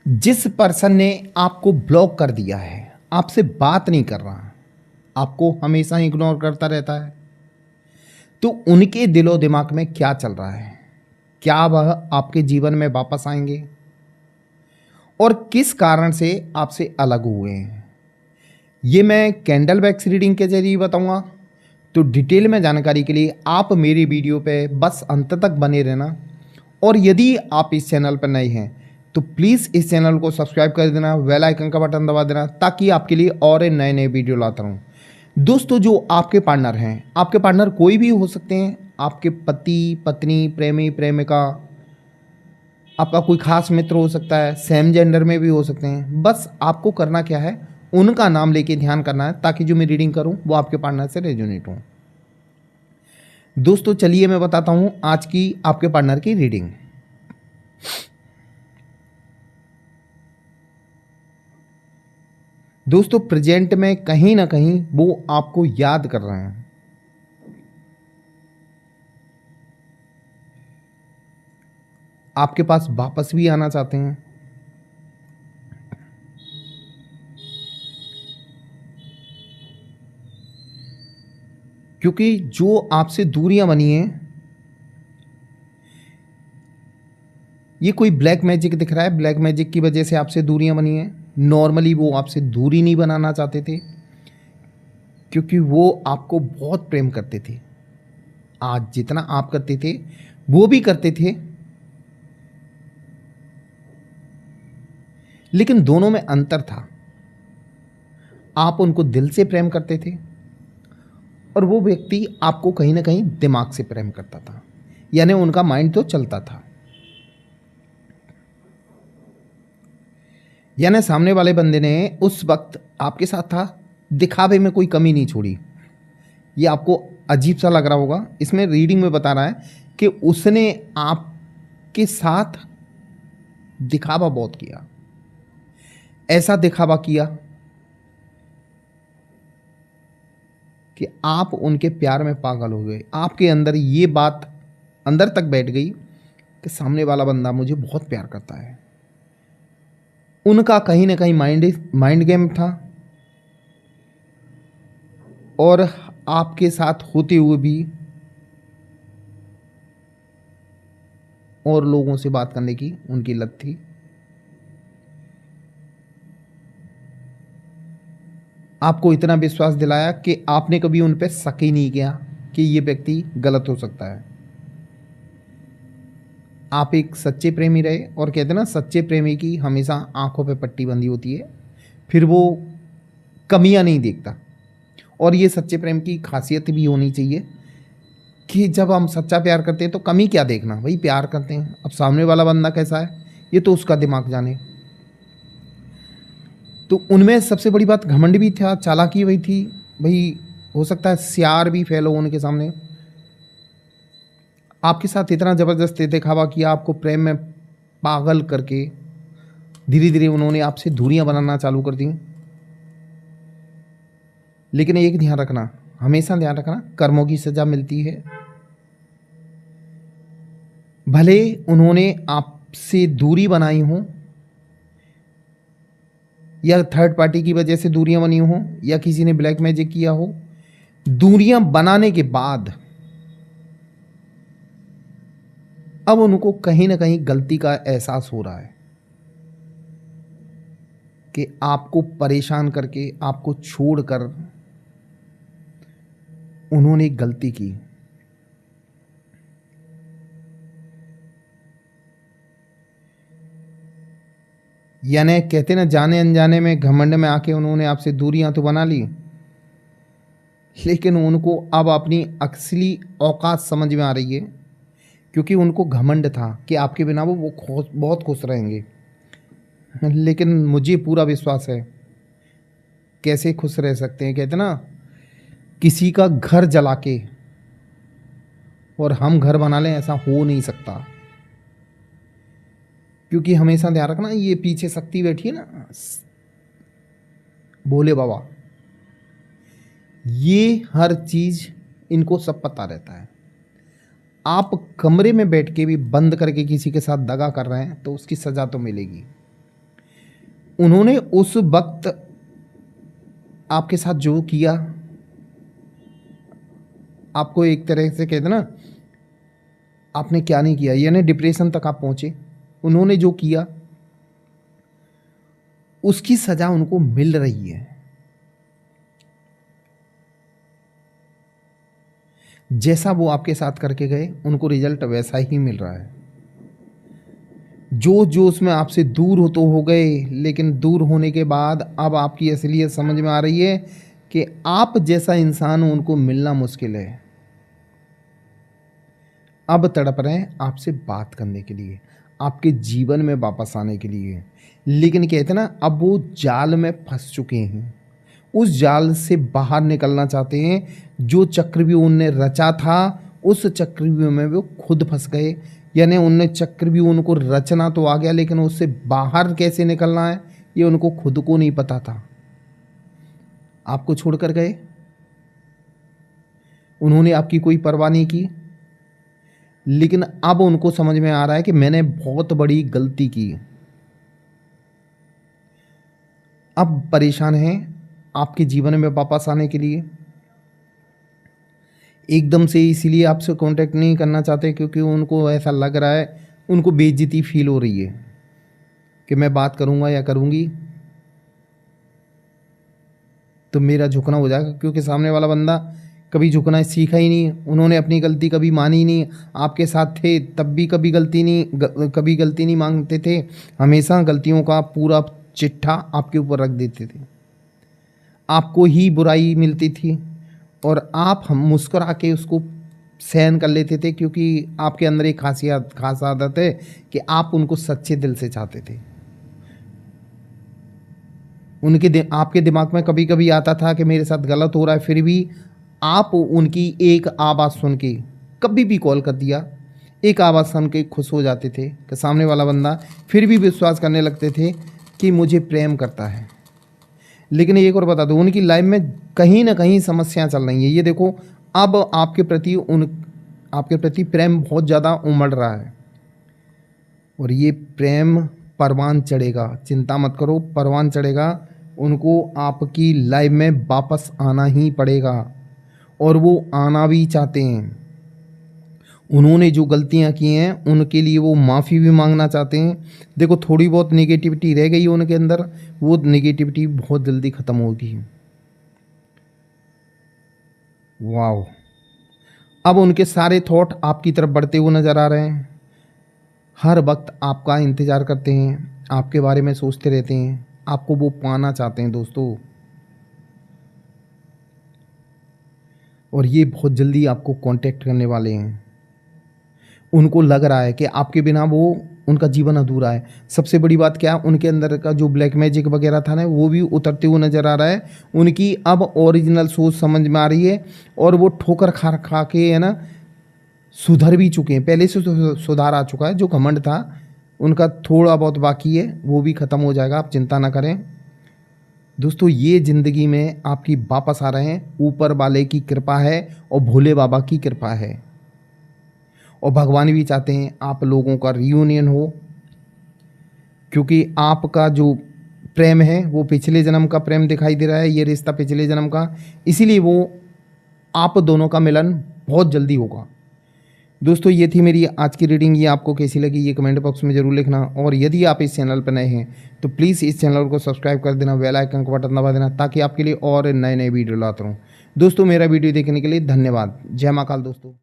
जिस पर्सन ने आपको ब्लॉक कर दिया है, आपसे बात नहीं कर रहा, आपको हमेशा इग्नोर करता रहता है, तो उनके दिलो दिमाग में क्या चल रहा है? क्या वह आपके जीवन में वापस आएंगे और किस कारण से आपसे अलग हुए हैं? ये मैं कैंडल वैक्स रीडिंग के जरिए बताऊंगा। तो डिटेल में जानकारी के लिए आप मेरी वीडियो पे बस अंत तक बने रहना। और यदि आप इस चैनल पर नए हैं तो प्लीज़ इस चैनल को सब्सक्राइब कर देना, बेल आइकन का बटन दबा देना, ताकि आपके लिए और नए नए वीडियो लाता रहूँ। दोस्तों, जो आपके पार्टनर हैं, आपके पार्टनर कोई भी हो सकते हैं, आपके पति, पत्नी, प्रेमी, प्रेमिका, आपका कोई खास मित्र हो सकता है, सेम जेंडर में भी हो सकते हैं। बस आपको करना क्या है, उनका नाम लेके ध्यान करना है, ताकि जो मैं रीडिंग करूं वो आपके पार्टनर से रेजोनेट हो। दोस्तों, चलिए मैं बताता हूं आज की आपके पार्टनर की रीडिंग। दोस्तों, प्रेजेंट में कहीं ना कहीं वो आपको याद कर रहे हैं। आपके पास वापस भी आना चाहते हैं। क्योंकि जो आपसे दूरियां बनी हैं, ये कोई ब्लैक मैजिक दिख रहा है। ब्लैक मैजिक की वजह से आपसे दूरियां बनी हैं। नॉर्मली वो आपसे दूरी नहीं बनाना चाहते थे, क्योंकि वो आपको बहुत प्रेम करते थे। आज जितना आप करते थे वो भी करते थे, लेकिन दोनों में अंतर था। आप उनको दिल से प्रेम करते थे और वो व्यक्ति आपको कहीं ना कहीं दिमाग से प्रेम करता था, यानी उनका माइंड तो चलता था। यानी सामने वाले बंदे ने उस वक्त आपके साथ था, दिखावे में कोई कमी नहीं छोड़ी। ये आपको अजीब सा लग रहा होगा, इसमें रीडिंग में बता रहा है कि उसने आपके साथ दिखावा बहुत किया। ऐसा दिखावा किया कि आप उनके प्यार में पागल हो गए। आपके अंदर ये बात अंदर तक बैठ गई कि सामने वाला बंदा मुझे बहुत प्यार करता है। उनका कहीं ना कहीं माइंड गेम था, और आपके साथ होते हुए भी और लोगों से बात करने की उनकी लत थी। आपको इतना विश्वास दिलाया कि आपने कभी उन पर शक ही नहीं किया कि ये व्यक्ति गलत हो सकता है। आप एक सच्चे प्रेमी रहे, और कहते हैं ना, सच्चे प्रेमी की हमेशा आंखों पे पट्टी बंधी होती है, फिर वो कमियां नहीं देखता। और ये सच्चे प्रेम की खासियत भी होनी चाहिए कि जब हम सच्चा प्यार करते हैं तो कमी क्या देखना, भाई प्यार करते हैं। अब सामने वाला बंदा कैसा है ये तो उसका दिमाग जाने। तो उनमें सबसे बड़ी बात घमंड भी था, चालाकी वही थी। भाई हो सकता है सियार भी फैलो उनके सामने। आपके साथ इतना ज़बरदस्त दिखावा किया, आपको प्रेम में पागल करके धीरे धीरे उन्होंने आपसे दूरियां बनाना चालू कर दी। लेकिन एक ध्यान रखना, हमेशा ध्यान रखना, कर्मों की सजा मिलती है। भले उन्होंने आपसे दूरी बनाई हो, या थर्ड पार्टी की वजह से दूरियां बनी हो, या किसी ने ब्लैक मैजिक किया हो, दूरियां बनाने के बाद अब उनको कहीं ना कहीं गलती का एहसास हो रहा है कि आपको परेशान करके, आपको छोड़कर उन्होंने गलती की। यानी कहते ना, जाने अनजाने में घमंड में आके उन्होंने आपसे दूरियां तो बना ली, लेकिन उनको अब अपनी असली औकात समझ में आ रही है। क्योंकि उनको घमंड था कि आपके बिना वो बहुत खुश रहेंगे। लेकिन मुझे पूरा विश्वास है, कैसे खुश रह सकते हैं। कहते ना, किसी का घर जला के और हम घर बना लें, ऐसा हो नहीं सकता। क्योंकि हमेशा ध्यान रखना, ये पीछे शक्ति बैठी है ना, भोले बाबा, ये हर चीज़ इनको सब पता रहता है। आप कमरे में बैठ के भी बंद करके किसी के साथ दगा कर रहे हैं तो उसकी सज़ा तो मिलेगी। उन्होंने उस वक्त आपके साथ जो किया, आपको एक तरह से कहते ना, आपने क्या नहीं किया, यानी डिप्रेशन तक आप पहुंचे। उन्होंने जो किया उसकी सजा उनको मिल रही है। जैसा वो आपके साथ करके गए उनको रिजल्ट वैसा ही मिल रहा है। जो उसमें आपसे दूर हो तो हो गए, लेकिन दूर होने के बाद अब आपकी असलियत समझ में आ रही है कि आप जैसा इंसान उनको मिलना मुश्किल है। अब तड़प रहे हैं आपसे बात करने के लिए, आपके जीवन में वापस आने के लिए, लेकिन कहते ना, अब वो जाल में फंस चुके हैं। उस जाल से बाहर निकलना चाहते हैं। जो चक्रव्यूह उनने रचा था उस चक्रव्यूह में वो खुद फंस गए। यानी उनने चक्रव्यूह उनको रचना तो आ गया, लेकिन उससे बाहर कैसे निकलना है ये उनको खुद को नहीं पता था। आपको छोड़कर गए, उन्होंने आपकी कोई परवाह नहीं की, लेकिन अब उनको समझ में आ रहा है कि मैंने बहुत बड़ी गलती की। अब परेशान हैं आपके जीवन में वापस आने के लिए। एकदम से इसीलिए आपसे कांटेक्ट नहीं करना चाहते क्योंकि उनको ऐसा लग रहा है, उनको बेइज्जती फील हो रही है कि मैं बात करूंगा या करूंगी तो मेरा झुकना हो जाएगा, क्योंकि सामने वाला बंदा कभी झुकना सीखा ही नहीं। उन्होंने अपनी गलती कभी मानी नहीं। आपके साथ थे तब भी कभी गलती नहीं मांगते थे। हमेशा गलतियों का पूरा चिट्ठा आपके ऊपर रख देते थे। आपको ही बुराई मिलती थी और आप हम मुस्कुरा के उसको सहन कर लेते थे, क्योंकि आपके अंदर एक खास आदत है कि आप उनको सच्चे दिल से चाहते थे। आपके दिमाग में कभी कभी आता था कि मेरे साथ गलत हो रहा है, फिर भी आप उनकी एक आवाज़ सुन के, कभी भी कॉल कर दिया, एक आवाज़ सुन के खुश हो जाते थे कि सामने वाला बंदा फिर भी विश्वास करने लगते थे कि मुझे प्रेम करता है। लेकिन एक और बता दूं, उनकी लाइफ में कहीं ना कहीं समस्याएं चल रही हैं। ये देखो, अब आपके प्रति प्रेम बहुत ज़्यादा उमड़ रहा है और ये प्रेम परवान चढ़ेगा। चिंता मत करो, परवान चढ़ेगा। उनको आपकी लाइफ में वापस आना ही पड़ेगा और वो आना भी चाहते हैं। उन्होंने जो गलतियां की हैं उनके लिए वो माफ़ी भी मांगना चाहते हैं। देखो, थोड़ी बहुत नेगेटिविटी रह गई उनके अंदर, वो नेगेटिविटी बहुत जल्दी ख़त्म होगी। वाह, अब उनके सारे थॉट आपकी तरफ बढ़ते हुए नज़र आ रहे हैं। हर वक्त आपका इंतज़ार करते हैं, आपके बारे में सोचते रहते हैं, आपको वो पाना चाहते हैं दोस्तों। और ये बहुत जल्दी आपको कांटेक्ट करने वाले हैं। उनको लग रहा है कि आपके बिना उनका जीवन अधूरा है। सबसे बड़ी बात क्या है, उनके अंदर का जो ब्लैक मैजिक वगैरह था ना, वो भी उतरते हुए नज़र आ रहा है। उनकी अब ओरिजिनल सोच समझ में आ रही है और वो ठोकर खा खा के, है ना, सुधर भी चुके हैं। पहले से सुधार आ चुका है। जो घमंड था उनका थोड़ा बहुत बाकी है, वो भी ख़त्म हो जाएगा, आप चिंता ना करें दोस्तों। ये ज़िंदगी में आपकी वापस आ रहे हैं, ऊपर वाले की कृपा है और भोले बाबा की कृपा है। और भगवान भी चाहते हैं आप लोगों का रियूनियन हो, क्योंकि आपका जो प्रेम है वो पिछले जन्म का प्रेम दिखाई दे रहा है, ये रिश्ता पिछले जन्म का, इसीलिए वो आप दोनों का मिलन बहुत जल्दी होगा। दोस्तों, ये थी मेरी आज की रीडिंग। ये आपको कैसी लगी ये कमेंट बॉक्स में ज़रूर लिखना। और यदि आप इस चैनल पर नए हैं तो प्लीज़ इस चैनल को सब्सक्राइब कर देना, बेल आइकन का बटन दबा देना, ताकि आपके लिए और नए नए वीडियो लाता रहूँ। दोस्तों, मेरा वीडियो देखने के लिए धन्यवाद। जय महाकाल दोस्तों।